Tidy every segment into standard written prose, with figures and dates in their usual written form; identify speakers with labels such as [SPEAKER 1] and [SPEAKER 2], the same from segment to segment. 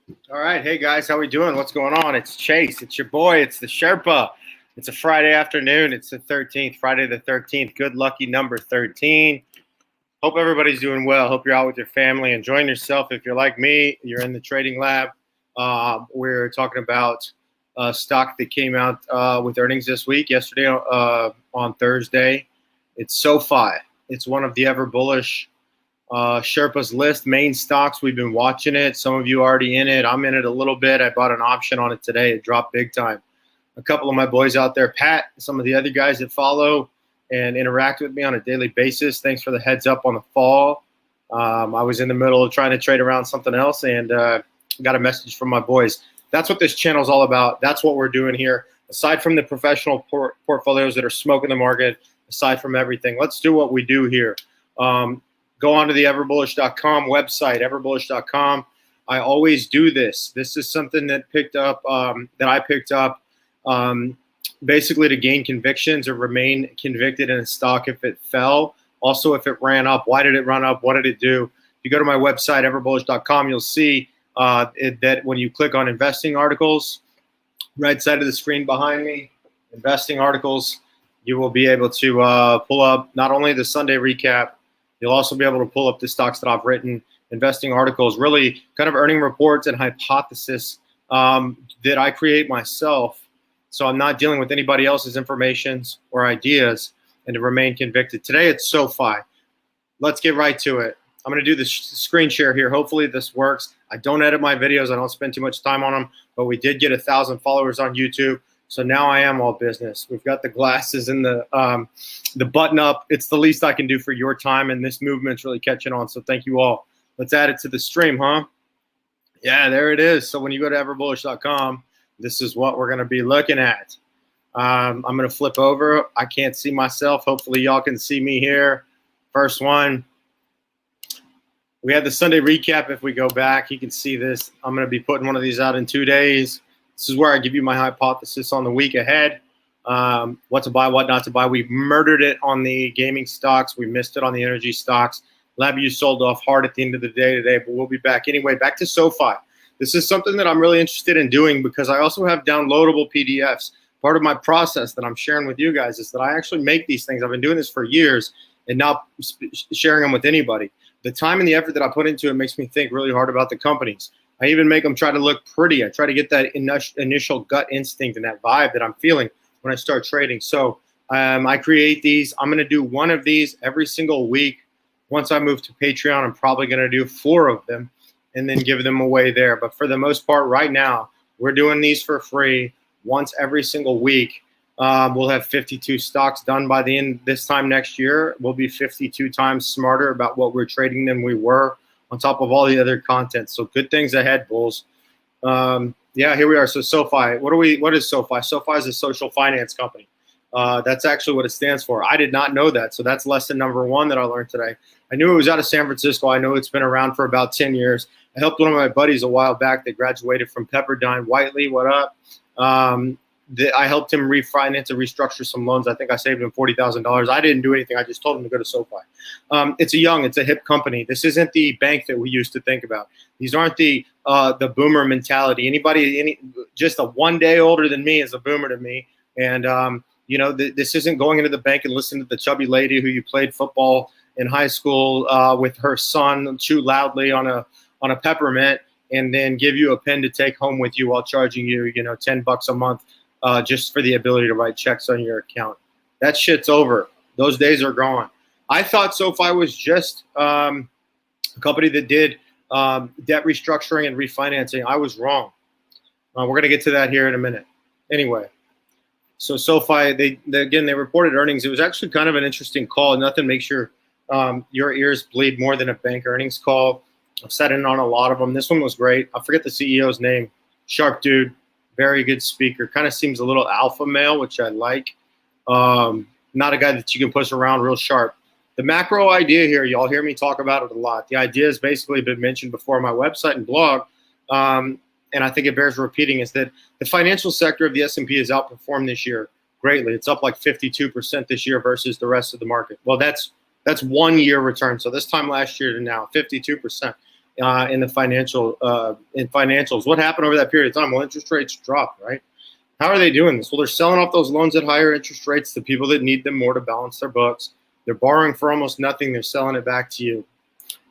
[SPEAKER 1] All right, hey guys, how we doing? What's going on? It's Chase. It's your boy. It's the Sherpa. It's a Friday afternoon. It's the 13th, Friday the 13th. Good lucky number 13. Hope everybody's doing well. Hope you're out with your family, enjoying yourself. If you're like me, you're in the trading lab. We're talking about stock that came out with earnings this week, yesterday on Thursday. It's Sofi. It's one of the ever bullish Sherpa's list, main stocks. We've been watching it. Some of you are already in it. I'm in it a little bit. I bought an option on it today. It dropped big time. A couple of my boys out there, Pat, some of the other guys that follow and interact with me on a daily basis. Thanks for the heads up on the fall. I was in the middle of trying to trade around something else and got a message from my boys. That's what this channel is all about. That's what we're doing here. Aside from the professional portfolios that are smoking the market, aside from everything, let's do what we do here. Go on to the everbullish.com website, everbullish.com. I always do this. This is something that I picked up basically to gain convictions or remain convicted in a stock if it fell. Also, if it ran up, why did it run up? What did it do? If you go to my website, everbullish.com, you'll see that when you click on investing articles, right side of the screen behind me, investing articles, you will be able to pull up not only the Sunday recap, you'll also be able to pull up the stocks that I've written, investing articles, really kind of earning reports and hypothesis that I create myself. So I'm not dealing with anybody else's information or ideas, and to remain convicted. Today it's Sofi. Let's get right to it. I'm going to do the screen share here. Hopefully this works. I don't edit my videos. I don't spend too much time on them, but we did get 1,000 followers on YouTube. So now I am all business. We've got the glasses and the button up. It's the least I can do for your time, and this movement's really catching on. So thank you all. Let's add it to the stream, huh? Yeah, there it is. So when you go to everbullish.com, this is what we're going to be looking at. I'm going to flip over. I can't see myself. Hopefully y'all can see me here. First one. We had the Sunday recap. If we go back, you can see this. I'm going to be putting one of these out in 2 days. This is where I give you my hypothesis on the week ahead. What to buy, what not to buy. We murdered it on the gaming stocks. We missed it on the energy stocks. LabVIEW sold off hard at the end of the day today, but we'll be back. Anyway, back to Sofi. This is something that I'm really interested in doing because I also have downloadable PDFs. Part of my process that I'm sharing with you guys is that I actually make these things. I've been doing this for years and not sharing them with anybody. The time and the effort that I put into it makes me think really hard about the companies. I even make them try to look pretty. I try to get that initial gut instinct and that vibe that I'm feeling when I start trading. So I create these. I'm going to do one of these every single week. Once I move to Patreon, I'm probably going to do 4 of them and then give them away there. But for the most part, right now, we're doing these for free once every single week. We'll have 52 stocks done by the end this time next year. We'll be 52 times smarter about what we're trading than we were, on top of all the other content. So good things ahead, bulls. Yeah, here we are. So Sofi, what is Sofi? Sofi is a social finance company. That's actually what it stands for. I did not know that. So that's lesson number 1 that I learned today. I knew it was out of San Francisco. I know it's been around for about 10 years. I helped one of my buddies a while back that graduated from Pepperdine. Whiteley, what up? I helped him refinance and restructure some loans. I think I saved him $40,000. I didn't do anything. I just told him to go to Sofi. It's a hip company. This isn't the bank that we used to think about. These aren't the boomer mentality. Just a 1 day older than me is a boomer to me. And this isn't going into the bank and listening to the chubby lady who you played football in high school with her son chew loudly on a peppermint and then give you a pen to take home with you while charging you, $10 a month. Just for the ability to write checks on your account. That shit's over. Those days are gone. I thought Sofi was just a company that did debt restructuring and refinancing. I was wrong. We're going to get to that here in a minute. Anyway, so Sofi, they reported earnings. It was actually kind of an interesting call. Nothing makes your ears bleed more than a bank earnings call. I've sat in on a lot of them. This one was great. I forget the CEO's name. Sharp dude. Very good speaker. Kind of seems a little alpha male, which I like. Not a guy that you can push around, real sharp. The macro idea here, y'all hear me talk about it a lot. The idea has basically been mentioned before on my website and blog, and I think it bears repeating, is that the financial sector of the S&P has outperformed this year greatly. It's up like 52% this year versus the rest of the market. Well, that's 1 year return. So this time last year to now, 52%. in the financials. What happened over that period of time? Well, interest rates dropped, right? How are they doing this? Well, they're selling off those loans at higher interest rates to people that need them more to balance their books. They're borrowing for almost nothing. They're selling it back to you.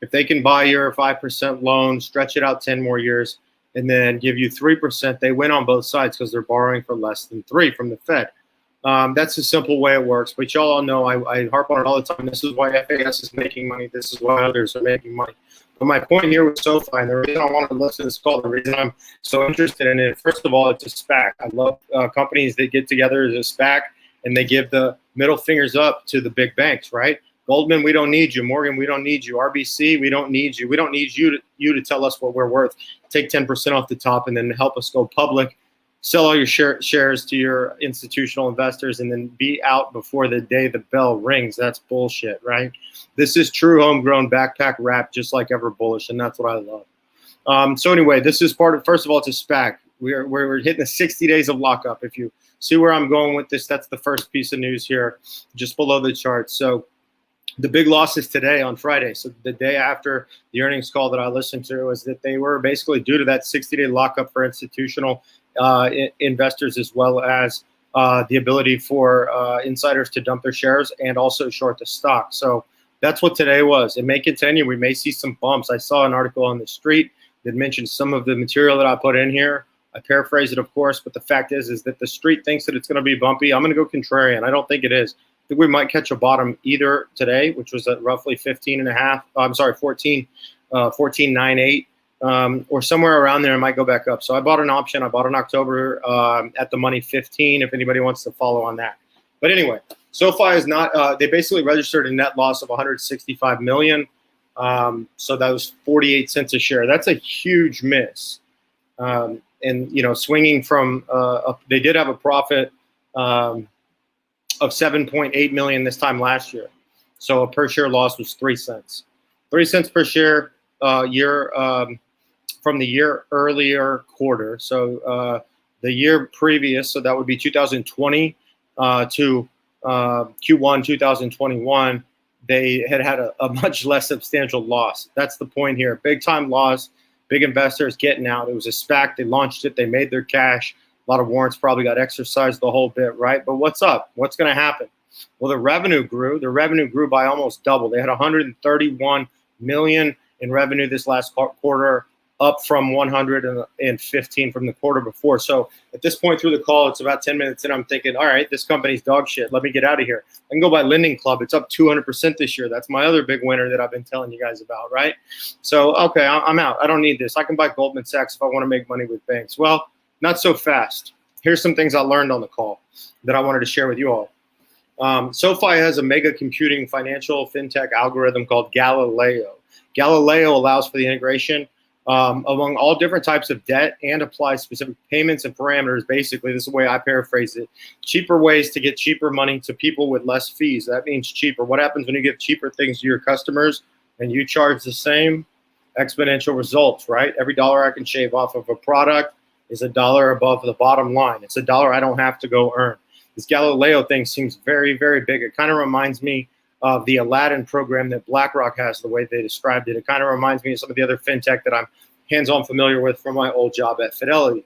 [SPEAKER 1] If they can buy your 5% loan, stretch it out 10 more years, and then give you 3%, they win on both sides because they're borrowing for less than 3% from the Fed. That's a simple way it works. But y'all all know I harp on it all the time. This is why FAS is making money. This is why others are making money. But my point here with Sofi, and the reason I wanted to listen to this call, the reason I'm so interested in it, first of all, it's a SPAC. I love companies that get together as a SPAC and they give the middle fingers up to the big banks, right? Goldman, we don't need you. Morgan, we don't need you. RBC, we don't need you. We don't need you to tell us what we're worth. Take 10% off the top and then help us go public. Sell all your shares to your institutional investors and then be out before the day the bell rings. That's bullshit, right? This is true homegrown backpack rap, just like Ever Bullish, and that's what I love. So anyway, this is part of, first of all, it's a SPAC. We're hitting the 60 days of lockup. If you see where I'm going with this, that's the first piece of news here, just below the chart. So the big losses today on Friday, so the day after the earnings call that I listened to, is that they were basically due to that 60-day lockup for institutional investors, as well as the ability for insiders to dump their shares and also short the stock. So that's what today was. It may continue. We may see some bumps. I saw an article on the street that mentioned some of the material that I put in here. I paraphrase it, of course, but the fact is that the street thinks that it's going to be bumpy. I'm going to go contrarian. I don't think it is. I think we might catch a bottom either today, which was at roughly 14.98, or somewhere around there. It might go back up. So I bought an option. I bought in October at the money 15. If anybody wants to follow on that. But anyway, SoFi is not. They basically registered a net loss of 165 million. So that was 48 cents a share. That's a huge miss. And swinging from they did have a profit of 7.8 million this time last year. So a per share loss was 3 cents. 3 cents per share from the year earlier quarter. So the year previous, so that would be 2020 to Q1 2021, they had a much less substantial loss. That's the point here. Big time loss, big investors getting out. It was a SPAC. They launched it. They made their cash. A lot of warrants probably got exercised, the whole bit, right? But what's up? What's going to happen? Well, the revenue grew. The revenue grew by almost double. They had 131 million in revenue this last quarter, up from 115 from the quarter before. So at this point through the call, it's about 10 minutes in. I'm thinking, all right, this company's dog shit. Let me get out of here. I can go buy Lending Club. It's up 200% this year. That's my other big winner that I've been telling you guys about, right? So, okay, I'm out. I don't need this. I can buy Goldman Sachs if I want to make money with banks. Well, not so fast. Here's some things I learned on the call that I wanted to share with you all. SoFi has a mega computing financial fintech algorithm called Galileo. Galileo allows for the integration among all different types of debt and applies specific payments and parameters. Basically, this is the way I paraphrase it. Cheaper ways to get cheaper money to people with less fees. That means cheaper. What happens when you give cheaper things to your customers and you charge the same? Exponential results, right? Every dollar I can shave off of a product is $1 above the bottom line. It's $1 I don't have to go earn. This Galileo thing seems very, very big. It kind of reminds me of the Aladdin program that BlackRock has, the way they described it. It kind of reminds me of some of the other fintech that I'm hands-on familiar with from my old job at Fidelity.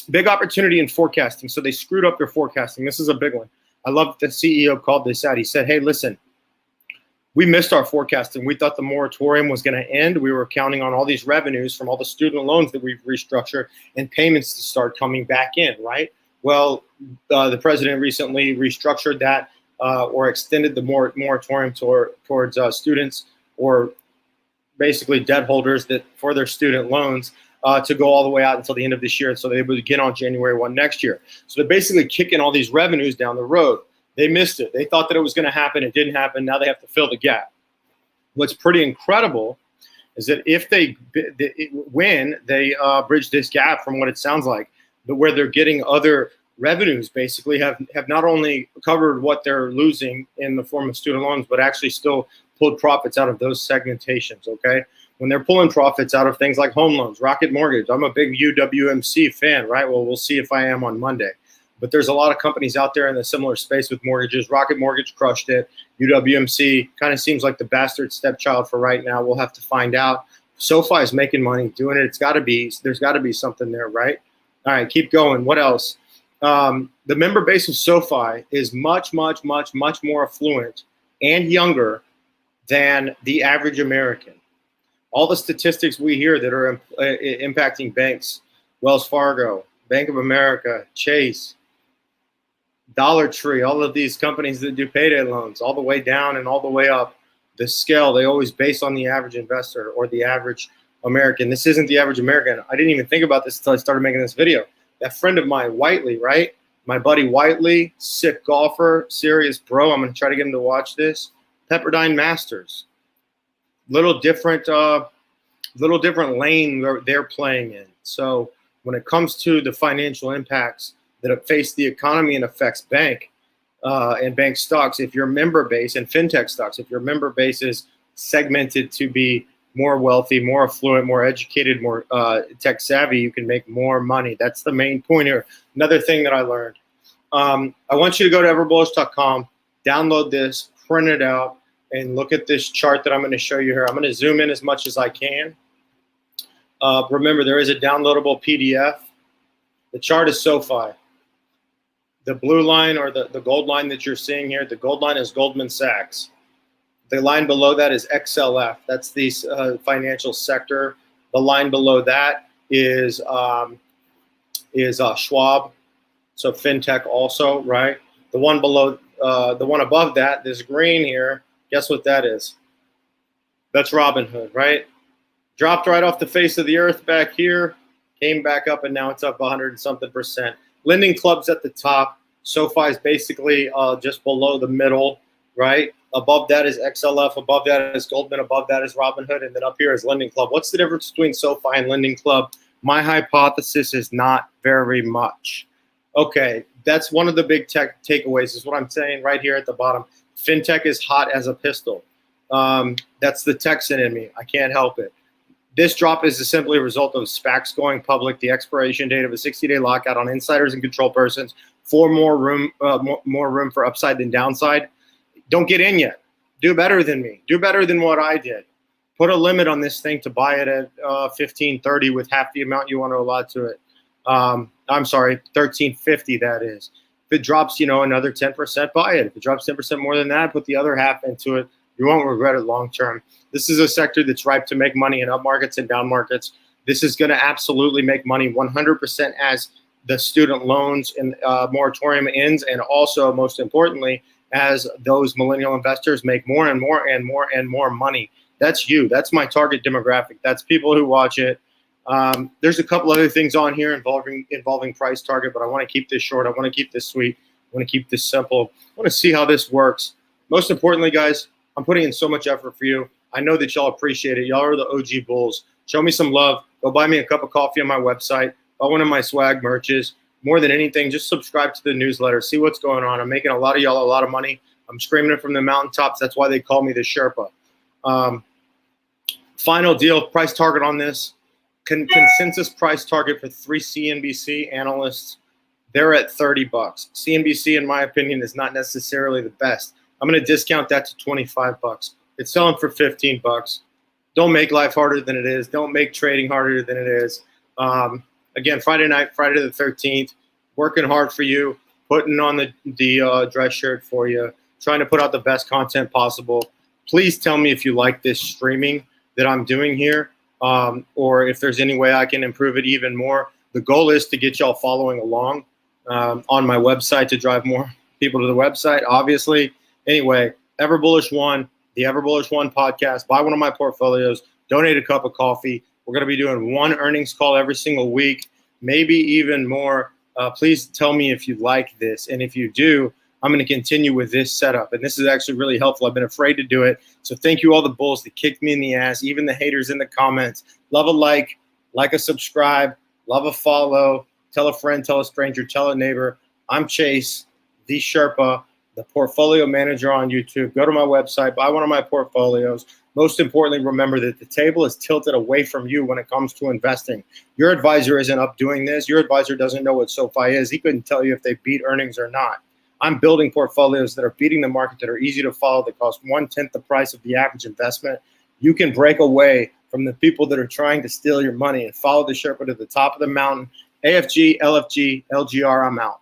[SPEAKER 1] Big opportunity in forecasting. So they screwed up their forecasting. This is a big one. I love that the CEO called this out. He said, hey, listen, we missed our forecasting. We thought the moratorium was going to end. We were counting on all these revenues from all the student loans that we've restructured and payments to start coming back in, right? Well, the president recently restructured that or extended the moratorium towards students or basically debt holders that for their student loans to go all the way out until the end of this year. So they would begin on January 1 next year. So they're basically kicking all these revenues down the road. They missed it. They thought that it was going to happen. It didn't happen. Now they have to fill the gap. What's pretty incredible is that if they bridge this gap from what it sounds like, where they're getting other revenues basically have not only covered what they're losing in the form of student loans, but actually still pulled profits out of those segmentations, okay? When they're pulling profits out of things like home loans, Rocket Mortgage, I'm a big UWMC fan, right? Well, we'll see if I am on Monday. But there's a lot of companies out there in the similar space with mortgages. Rocket Mortgage crushed it. UWMC kind of seems like the bastard stepchild for right now. We'll have to find out. SoFi is making money doing it. There's got to be something there, right? All right, keep going. What else? The member base of SoFi is much, much, much, much more affluent and younger than the average American. All the statistics we hear that are impacting banks, Wells Fargo, Bank of America, Chase, Dollar Tree, all of these companies that do payday loans, all the way down and all the way up the scale, they always base on the average investor or the average American. This isn't the average American. I didn't even think about this until I started making this video. That friend of mine, Whiteley, right? My buddy Whiteley, sick golfer, serious bro. I'm going to try to get him to watch this. Pepperdine Masters. Little different lane they're playing in. So when it comes to the financial impacts that face the economy and affects bank and bank stocks, if your member base and fintech stocks, if your member base is segmented to be more wealthy, more affluent, more educated, more tech savvy, you can make more money. That's the main point here. Another thing that I learned. I want you to go to everbullish.com, download this, print it out, and look at this chart that I'm going to show you here. I'm going to zoom in as much as I can. Remember, there is a downloadable PDF. The chart is SoFi. The blue line or the gold line that you're seeing here, the gold line is Goldman Sachs. The line below that is XLF. That's the financial sector. The line below that is Schwab. So fintech also, right? The one below, the one above that, this green here, guess what that is? That's Robinhood, right? Dropped right off the face of the earth back here, came back up, and now it's up 100 and something %. Lending Club's at the top. SoFi is basically just below the middle, right? Above that is XLF. Above that is Goldman. Above that is Robinhood. And then up here is Lending Club. What's the difference between SoFi and Lending Club? My hypothesis is not very much. Okay, that's one of the big tech takeaways is what I'm saying right here at the bottom. Fintech is hot as a pistol. That's the Texan in me. I can't help it. This drop is simply a result of SPACs going public, the expiration date of a 60-day lockout on insiders and control persons, for more room for upside than downside. Don't get in yet. Do better than me. Do better than what I did. Put a limit on this thing to buy it at $15.30 with half the amount you want to allot to it. I'm sorry, $13.50 that is. If it drops, another 10%, buy it. If it drops 10% more than that, put the other half into it. You won't regret it long term. This is a sector that's ripe to make money in up markets and down markets. This is going to absolutely make money 100% as the student loans and moratorium ends, and also, most importantly, as those millennial investors make more and more and more and more money. That's you. That's my target demographic. That's people who watch it. There's a couple other things on here involving price target, but I want to keep this short. I want to keep this sweet. I want to keep this simple. I want to see how this works. Most importantly, guys, I'm putting in so much effort for you. I know that y'all appreciate it. Y'all are the OG bulls. Show me some love. Go buy me a cup of coffee on my website. Buy one of my swag merches. More than anything, just subscribe to the newsletter. See what's going on. I'm making a lot of y'all a lot of money. I'm screaming it from the mountaintops. That's why they call me the Sherpa. Final deal, price target on this. Consensus price target for 3 CNBC analysts. They're at $30. CNBC, in my opinion, is not necessarily the best. I'm going to discount that to $25. It's selling for $15. Don't make life harder than it is. Don't make trading harder than it is. Again, Friday night, Friday the 13th, working hard for you, putting on the dress shirt for you, trying to put out the best content possible. Please tell me if you like this streaming that I'm doing here, or if there's any way I can improve it even more. The goal is to get y'all following along on my website to drive more people to the website, obviously. Anyway, Ever Bullish One, the Ever Bullish One podcast. Buy one of my portfolios. Donate a cup of coffee. We're going to be doing one earnings call every single week, maybe even more. Please tell me if you like this. And if you do, I'm going to continue with this setup. And this is actually really helpful. I've been afraid to do it. So thank you all the bulls that kicked me in the ass, even the haters in the comments. Love a like a subscribe, love a follow, tell a friend, tell a stranger, tell a neighbor. I'm Chase, the Sherpa, the portfolio manager on YouTube. Go to my website, buy one of my portfolios. Most importantly, remember that the table is tilted away from you when it comes to investing. Your advisor isn't up doing this. Your advisor doesn't know what SoFi is. He couldn't tell you if they beat earnings or not. I'm building portfolios that are beating the market, that are easy to follow, that cost 1/10 the price of the average investment. You can break away from the people that are trying to steal your money and follow the Sherpa to the top of the mountain. AFG, LFG, LGR, I'm out.